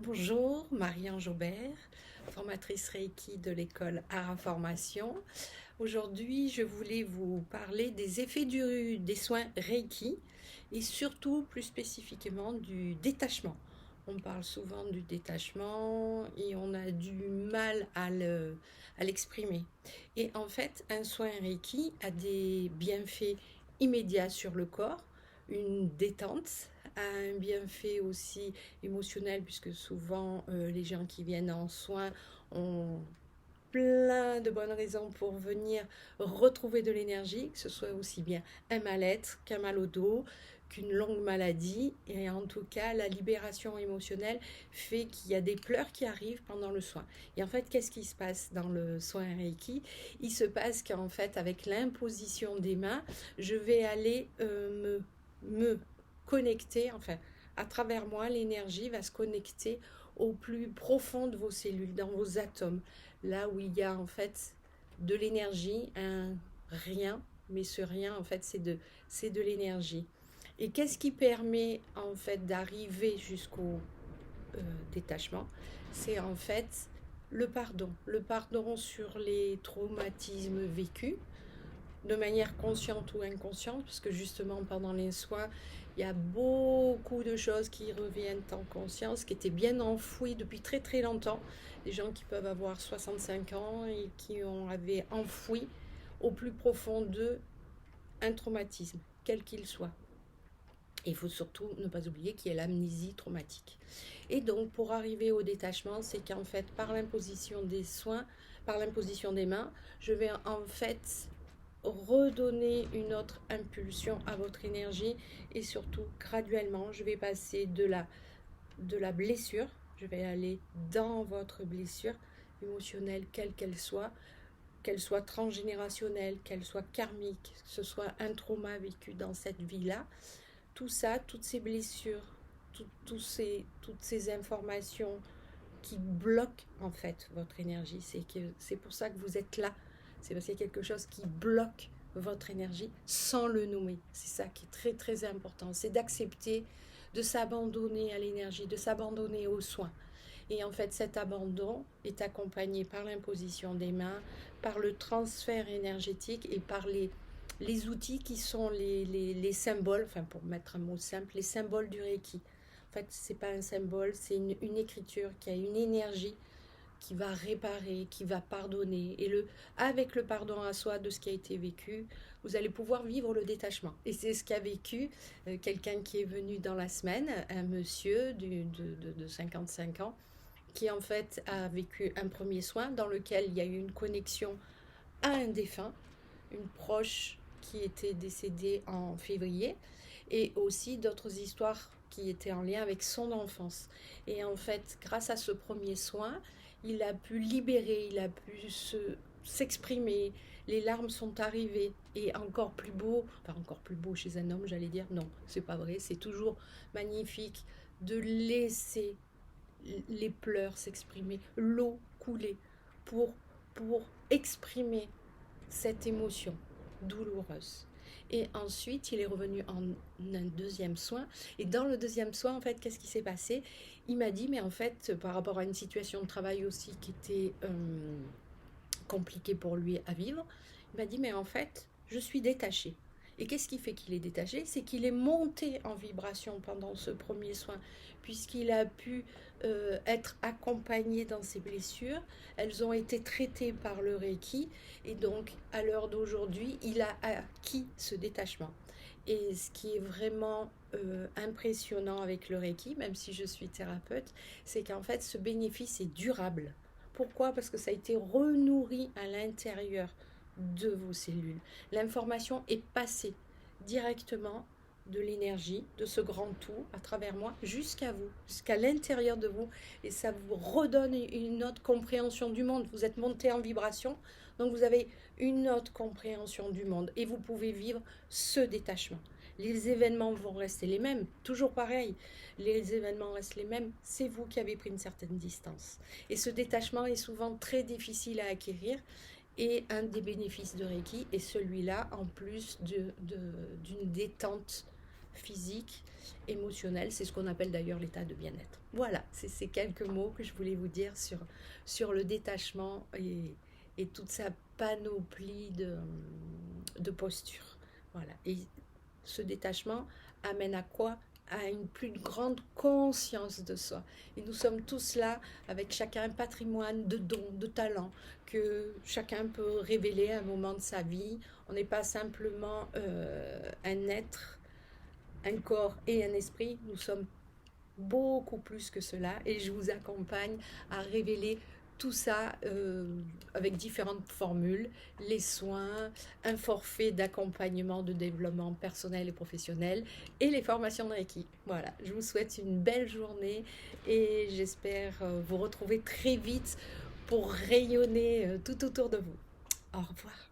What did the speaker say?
Bonjour, Marianne Jaubert, formatrice Reiki de l'école Ara Formation. Aujourd'hui, je voulais vous parler des effets des soins Reiki et surtout plus spécifiquement du détachement. On parle souvent du détachement et on a du mal à l'exprimer. Et en fait, un soin Reiki a des bienfaits immédiats sur le corps, une détente, a un bienfait aussi émotionnel puisque souvent les gens qui viennent en soins ont plein de bonnes raisons pour venir retrouver de l'énergie, que ce soit aussi bien un mal-être qu'un mal au dos, qu'une longue maladie. Et en tout cas, la libération émotionnelle fait qu'il y a des pleurs qui arrivent pendant le soin. Et en fait, qu'est-ce qui se passe dans le soin Reiki? Il se passe qu'en fait, avec l'imposition des mains, je vais aller me connecter, enfin, à travers moi, l'énergie va se connecter au plus profond de vos cellules, dans vos atomes, là où il y a en fait de l'énergie, un rien, mais ce rien en fait c'est de l'énergie. Et qu'est-ce qui permet en fait d'arriver jusqu'au détachement? C'est en fait le pardon sur les traumatismes vécus, de manière consciente ou inconsciente, parce que justement pendant les soins, il y a beaucoup de choses qui reviennent en conscience, qui étaient bien enfouies depuis très très longtemps. Des gens qui peuvent avoir 65 ans et qui avaient enfoui au plus profond d'eux un traumatisme, quel qu'il soit. Et il faut surtout ne pas oublier qu'il y a l'amnésie traumatique. Et donc, pour arriver au détachement, c'est qu'en fait, par l'imposition des soins, par l'imposition des mains, je vais en fait redonner une autre impulsion à votre énergie et surtout, graduellement, je vais passer de la blessure, je vais aller dans votre blessure émotionnelle, quelle qu'elle soit transgénérationnelle, qu'elle soit karmique, que ce soit un trauma vécu dans cette vie-là, tout ça, toutes ces blessures, toutes ces informations qui bloquent en fait votre énergie. C'est pour ça que vous êtes là. C'est parce qu'il y a quelque chose qui bloque votre énergie sans le nommer. C'est ça qui est très très important. C'est d'accepter de s'abandonner à l'énergie, de s'abandonner aux soins. Et en fait, cet abandon est accompagné par l'imposition des mains, par le transfert énergétique et par les outils qui sont les symboles, enfin pour mettre un mot simple, les symboles du Reiki. En fait, c'est pas un symbole, c'est une écriture qui a une énergie qui va réparer, qui va pardonner. Et avec le pardon à soi de ce qui a été vécu, vous allez pouvoir vivre le détachement. Et c'est ce qu'a vécu quelqu'un qui est venu dans la semaine, un monsieur de 55 ans, qui en fait a vécu un premier soin dans lequel il y a eu une connexion à un défunt, une proche qui était décédée en février, et aussi d'autres histoires qui étaient en lien avec son enfance. Et en fait, grâce à ce premier soin, il a pu libérer, il a pu s'exprimer, les larmes sont arrivées, et encore plus beau, enfin encore plus beau chez un homme, j'allais dire, non, c'est pas vrai, c'est toujours magnifique de laisser les pleurs s'exprimer, l'eau couler pour, pour exprimer cette émotion douloureuse. Et ensuite, il est revenu en un deuxième soin. Et dans le deuxième soin, en fait, qu'est-ce qui s'est passé? Il m'a dit, mais en fait, par rapport à une situation de travail aussi qui était compliquée pour lui à vivre, il m'a dit, mais en fait, je suis détachée. Et qu'est-ce qui fait qu'il est détaché? C'est qu'il est monté en vibration pendant ce premier soin, puisqu'il a pu être accompagné dans ses blessures. Elles ont été traitées par le Reiki, et donc à l'heure d'aujourd'hui, il a acquis ce détachement. Et ce qui est vraiment impressionnant avec le Reiki, même si je suis thérapeute, c'est qu'en fait, ce bénéfice est durable. Pourquoi? Parce que ça a été renourri à l'intérieur de vos cellules. L'information est passée directement de l'énergie, de ce grand tout, à travers moi, jusqu'à vous, jusqu'à l'intérieur de vous, et ça vous redonne une autre compréhension du monde. Vous êtes monté en vibration, donc vous avez une autre compréhension du monde, et vous pouvez vivre ce détachement. Les événements vont rester les mêmes, toujours pareil, les événements restent les mêmes, c'est vous qui avez pris une certaine distance. Et ce détachement est souvent très difficile à acquérir, et un des bénéfices de Reiki est celui-là, en plus d'une détente physique, émotionnel. C'est ce qu'on appelle d'ailleurs l'état de bien-être. Voilà, c'est ces quelques mots que je voulais vous dire sur le détachement et toute sa panoplie de postures. Voilà. Et ce détachement amène à quoi? À une plus grande conscience de soi. Et nous sommes tous là avec chacun un patrimoine de dons, de talents que chacun peut révéler à un moment de sa vie. On n'est pas simplement un être, un corps et un esprit. Nous sommes beaucoup plus que cela et je vous accompagne à révéler tout ça avec différentes formules, les soins, un forfait d'accompagnement de développement personnel et professionnel et les formations de Reiki. Voilà, je vous souhaite une belle journée et j'espère vous retrouver très vite pour rayonner tout autour de vous. Au revoir.